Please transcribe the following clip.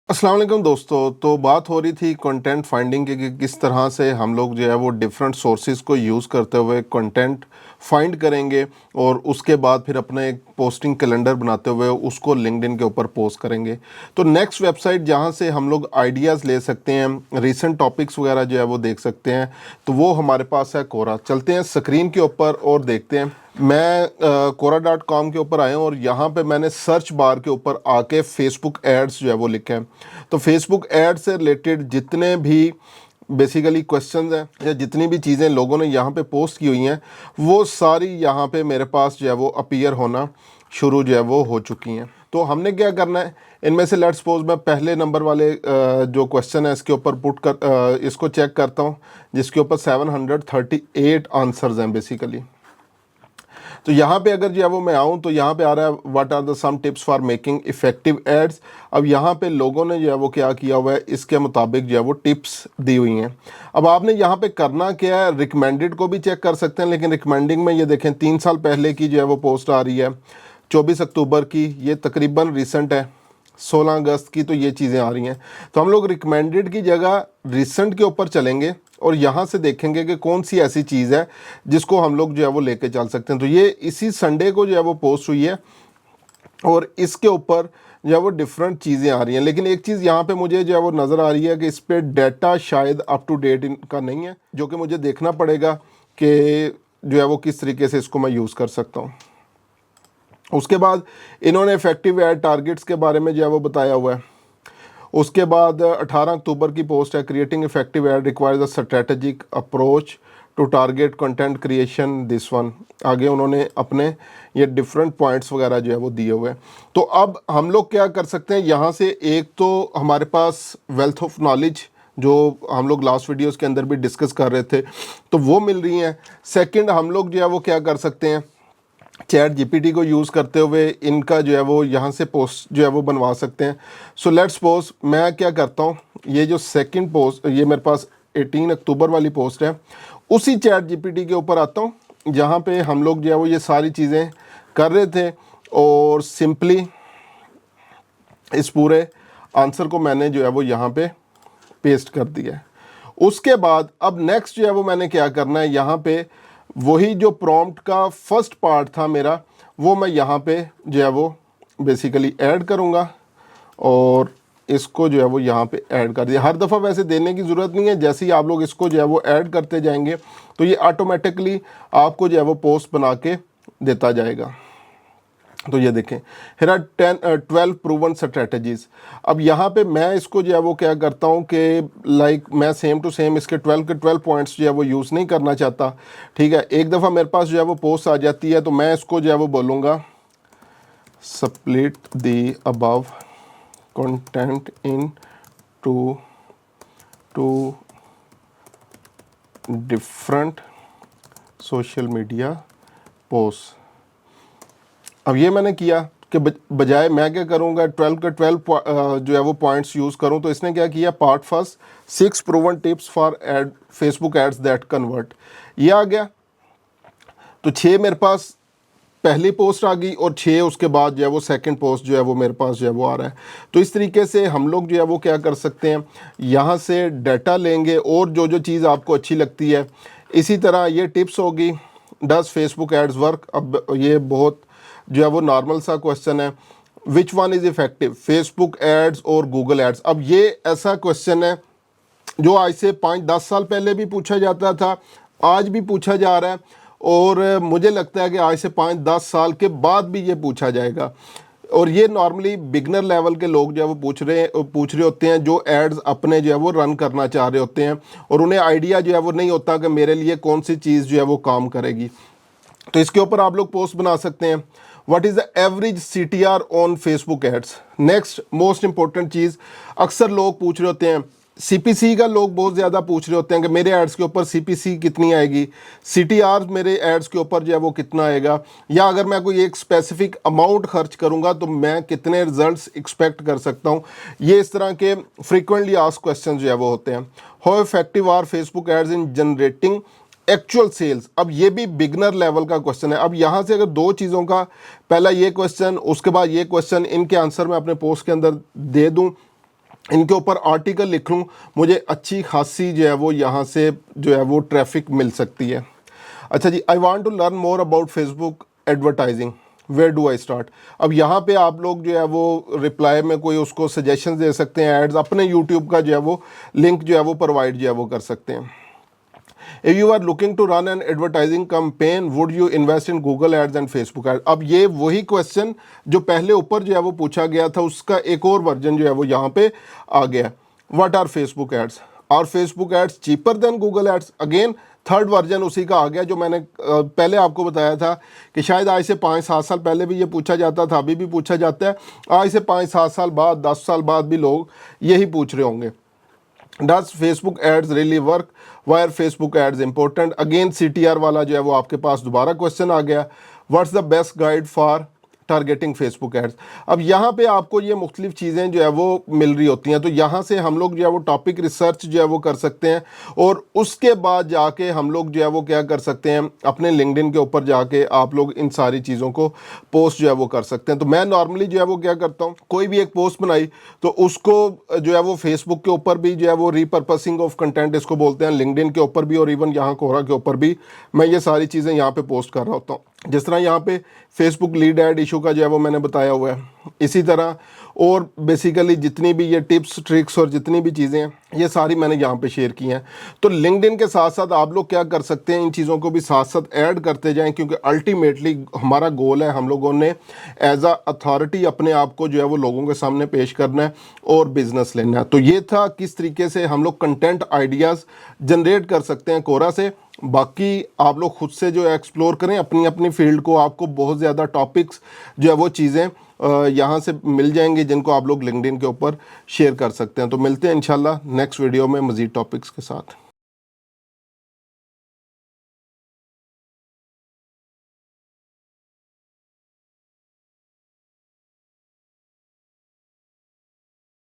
अस्सलाम वालेकुम दोस्तों। तो बात हो रही थी कंटेंट फाइंडिंग की कि किस तरह से हम लोग जो है वो डिफरेंट सोर्सेज को यूज़ करते हुए कंटेंट फाइंड करेंगे और उसके बाद फिर अपना एक पोस्टिंग कैलेंडर बनाते हुए उसको लिंक्डइन के ऊपर पोस्ट करेंगे। तो नेक्स्ट वेबसाइट जहां से हम लोग आइडियाज़ ले सकते हैं, रीसेंट टॉपिक्स वगैरह जो है वो देख सकते हैं, तो वो हमारे पास है कोरा। चलते हैं स्क्रीन के ऊपर और देखते हैं। मैं कोरा.com के ऊपर आया हूँ और यहाँ पे मैंने सर्च बार के ऊपर आके फेसबुक एड्स जो है वो लिखे हैं। तो फेसबुक एड से रिलेटेड जितने भी बेसिकली क्वेश्चंस हैं या जितनी भी चीज़ें लोगों ने यहाँ पे पोस्ट की हुई हैं, वो सारी यहाँ पे मेरे पास जो है वो अपीयर होना शुरू जो है वो हो चुकी हैं। तो हमने क्या करना है, इनमें से लेट्स सपोज मैं पहले नंबर वाले जो क्वेश्चन है इसके ऊपर इसको चेक करता हूँ, जिसके ऊपर 738 आंसर्स हैं बेसिकली। तो यहाँ पे अगर जो है वो मैं आऊँ तो यहाँ पे आ रहा है what are the some tips for making effective ads. अब यहाँ पे लोगों ने जो है वो क्या किया हुआ है, इसके मुताबिक जो है वो टिप्स दी हुई हैं। अब आपने यहाँ पे करना क्या है, रिकमेंडेड को भी चेक कर सकते हैं, लेकिन रिकमेंडिंग में ये देखें 3 साल पहले की जो है वो पोस्ट आ रही है, 24 अक्टूबर की, ये तकरीबन रिसेंट है, 16 अगस्त की, तो ये चीज़ें आ रही हैं। तो हम लोग रिकमेंडेड की जगह रिसेंट के ऊपर चलेंगे और यहाँ से देखेंगे कि कौन सी ऐसी चीज़ है जिसको हम लोग जो है वो लेके चल सकते हैं। तो ये इसी संडे को जो है वो पोस्ट हुई है और इसके ऊपर जो है वो डिफरेंट चीज़ें आ रही हैं। लेकिन एक चीज़ यहाँ पे मुझे जो है वो नज़र आ रही है कि इस पर डाटा शायद अप टू डेट इनका नहीं है, जो कि मुझे देखना पड़ेगा कि जो है वो किस तरीके से इसको मैं यूज़ कर सकता हूँ। उसके बाद इन्होंने इफेक्टिव एड टारगेट्स के बारे में जो है वो बताया हुआ है। उसके बाद 18 अक्टूबर की पोस्ट है, creating effective ad requires a strategic approach to target content creation this one. आगे उन्होंने अपने ये डिफरेंट पॉइंट्स वगैरह जो है वो दिए हुए हैं। तो अब हम लोग क्या कर सकते हैं, यहाँ से एक तो हमारे पास वेल्थ ऑफ नॉलेज जो हम लोग लास्ट वीडियोस के अंदर भी डिस्कस कर रहे थे, तो वो मिल रही हैं। सेकंड, हम लोग जो है वो क्या कर सकते हैं, चैट जीपीटी को यूज़ करते हुए इनका जो है वो यहाँ से पोस्ट जो है वो बनवा सकते हैं। सो लेट्स सपोज मैं क्या करता हूँ, ये जो सेकंड पोस्ट, ये मेरे पास 18 अक्टूबर वाली पोस्ट है, उसी चैट जीपीटी के ऊपर आता हूँ जहाँ पे हम लोग जो है वो ये सारी चीज़ें कर रहे थे और सिंपली इस पूरे आंसर को मैंने जो है वो यहाँ पे पेस्ट कर दिया है। उसके बाद अब नेक्स्ट जो है वो मैंने क्या करना है, यहाँ पे वही जो प्रॉम्प्ट का फर्स्ट पार्ट था मेरा, वो मैं यहाँ पे जो है वो बेसिकली ऐड करूँगा और इसको जो है वो यहाँ पे ऐड कर दिया। हर दफ़ा वैसे देने की ज़रूरत नहीं है, जैसे ही आप लोग इसको जो है वो ऐड करते जाएंगे तो ये ऑटोमेटिकली आपको जो है वो पोस्ट बना के देता जाएगा। तो ये देखें, हियर आर 12 प्रूवन स्ट्रेटजीज। अब यहाँ पे मैं इसको जो है वो क्या करता हूँ कि लाइक मैं सेम टू सेम इसके 12 के 12 पॉइंट्स जो है वो यूज़ नहीं करना चाहता। ठीक है, एक दफ़ा मेरे पास जो है वो पोस्ट आ जाती है तो मैं इसको जो है वो बोलूँगा split the above content into different social media post. अब ये मैंने किया कि बजाय मैं क्या करूँगा 12 के 12 जो है वो पॉइंट्स यूज़ करूँ, तो इसने क्या किया, part first 6 proven tips for ad Facebook ads that convert, ये आ गया। तो 6 मेरे पास पहली पोस्ट आ गई और 6 उसके बाद जो है वो सेकंड पोस्ट जो है वो मेरे पास जो है वो आ रहा है। तो इस तरीके से हम लोग जो है वो क्या कर सकते हैं, यहाँ से डाटा लेंगे और जो जो चीज़ आपको अच्छी लगती है। इसी तरह ये टिप्स होगी, डज फेसबुक एड्स वर्क। अब ये बहुत जो है वो नॉर्मल सा क्वेश्चन है, which one is effective, Facebook ads और गूगल एड्स। अब ये ऐसा क्वेश्चन है जो आज से 5-10 साल पहले भी पूछा जाता था, आज भी पूछा जा रहा है और मुझे लगता है कि आज से 5-10 साल के बाद भी ये पूछा जाएगा। और ये नॉर्मली बिगनर लेवल के लोग जो है वो पूछ रहे होते हैं, जो एड्स अपने जो है वो रन करना चाह रहे होते हैं और उन्हें आइडिया जो है वो नहीं होता कि मेरे लिए कौन सी चीज़ जो है वो काम करेगी। तो इसके ऊपर आप लोग पोस्ट बना सकते हैं, what is the average CTR on Facebook ads. Next most important चीज़, अक्सर लोग पूछ रहे होते हैं, CPC का लोग बहुत ज़्यादा पूछ रहे होते हैं कि मेरे एड्स के ऊपर CPC कितनी आएगी, CTR मेरे एड्स के ऊपर जो है वो कितना आएगा, या अगर मैं कोई एक स्पेसिफिक अमाउंट खर्च करूंगा तो मैं कितने रिजल्ट्स एक्सपेक्ट कर सकता हूं। ये इस तरह के फ्रीक्वेंटली आस्क्ड क्वेश्चन जो है वो होते हैं। How effective are Facebook ads in generating actual sales. अब ये भी बिगनर लेवल का क्वेश्चन है। अब यहाँ से अगर दो चीज़ों का, पहला ये क्वेश्चन, उसके बाद ये क्वेश्चन, इनके आंसर मैं अपने पोस्ट के अंदर दे दूँ इनके ऊपर आर्टिकल लिख लूँ, मुझे अच्छी खासी जो है वो यहाँ से जो है वो ट्रैफिक मिल सकती है। अच्छा जी, I want to learn more about Facebook advertising, where do I start. अब यहाँ पे आप लोग जो है वो रिप्लाई में कोई उसको सजेशन दे सकते हैं, एड्स अपने यूट्यूब का जो है वो लिंक जो है वो प्रोवाइड जो है वो कर सकते हैं। If you are looking to run an advertising campaign, would you invest in Google Ads and Facebook Ads? अब ये वही क्वेश्चन जो पहले ऊपर जो है वो पूछा गया था, उसका एक और वर्जन जो है वो यहाँ पे आ गया। What are Facebook ads? Are Facebook ads cheaper than Google Ads? Again third version उसी का आ गया जो मैंने पहले आपको बताया था कि शायद आज से 5-7 साल पहले भी ये पूछा जाता था, अभी भी पूछा जाता है, आज से 5-7 साल बाद, 10 साल बाद भी लोग यही पूछ रहे होंगे। Does Facebook ads really work? Why are Facebook ads important? Again CTR वाला जो है वो आपके पास दोबारा क्वेश्चन आ गया। What's the best guide for targeting Facebook ads? अब यहाँ पे आपको ये मुख्तलिफ चीज़ें जो है वो मिल रही होती हैं, तो यहाँ से हम लोग जो है वो टॉपिक रिसर्च जो है वो कर सकते हैं और उसके बाद जाके हम लोग जो है वो क्या कर सकते हैं, अपने लिंक्डइन के ऊपर जाके आप लोग इन सारी चीज़ों को पोस्ट जो है वो कर सकते हैं। तो मैं नॉर्मली जो है वो क्या करता हूँ, कोई भी एक पोस्ट बनाई तो उसको जो है वो फेसबुक के ऊपर भी जो है वो रीपर्पसिंग ऑफ कंटेंट इसको बोलते हैं, लिंक्डइन के ऊपर भी और इवन यहाँ कोरा के ऊपर भी मैं ये सारी चीज़ें यहाँ पे पोस्ट कर रहा होता हूँ। जिस तरह यहाँ पे फेसबुक लीड ऐड इशू का जो है वो मैंने बताया हुआ है, इसी तरह और बेसिकली जितनी भी ये टिप्स ट्रिक्स और जितनी भी चीज़ें हैं ये सारी मैंने यहाँ पे शेयर की हैं। तो लिंक्डइन के साथ साथ आप लोग क्या कर सकते हैं, इन चीज़ों को भी साथ साथ ऐड करते जाएं, क्योंकि अल्टीमेटली हमारा गोल है, हम लोगों ने एज अ अथॉरिटी अपने आप को जो है वो लोगों के सामने पेश करना है और बिजनेस लेना है। तो ये था किस तरीके से हम लोग कंटेंट आइडियाज़ जनरेट कर सकते हैं कोरा से। बाकी आप लोग खुद से जो है एक्सप्लोर करें अपनी अपनी फील्ड को, आपको बहुत ज़्यादा टॉपिक्स जो है वो चीज़ें यहाँ से मिल जाएंगे जिनको आप लोग लिंक्डइन के ऊपर शेयर कर सकते हैं। तो मिलते हैं इंशाल्लाह नेक्स्ट वीडियो में मज़ीद टॉपिक्स के साथ।